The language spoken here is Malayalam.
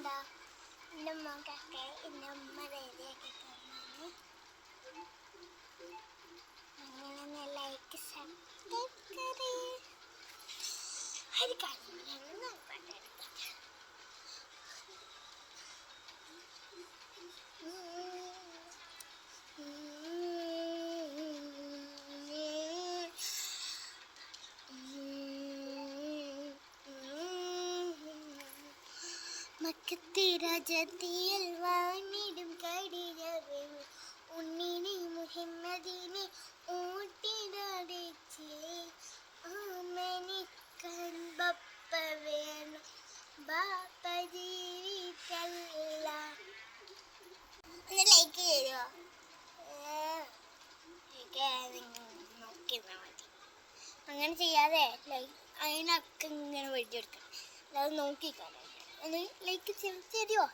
കണ്ട എൻ്റെ ഉമ്മക്കൊക്കെ എൻ്റെ ഉമ്മ റെഡിയാക്കി തന്നു. അങ്ങനെ ലൈക്ക് സബ്സ്ക്രൈബ് ഒരു കാര്യം പാട്ടെടുക്കാം. മക്കത്തെ രാജത്തിയിൽ വാണിടും കടിയവേ ഉണ്ണിനെ മുഹമ്മദിനെ ഊട്ടിടച്ചില്ലേ ഓമനിക്കാൻ ബപ്പ വേണം ബാപ്പ ജീവിക്കല്ല. ഒന്ന് ലൈക്ക് ചെയ്യുമോ? നോക്കിയിരുന്നാൽ മതി. അങ്ങനെ ചെയ്യാതെ അതിനൊക്കെ ഇങ്ങനെ വെടിയെടുക്കണം. അല്ലാതെ നോക്കിക്കാണോ. ഒന്ന് ലൈക്ക് തരുമോ?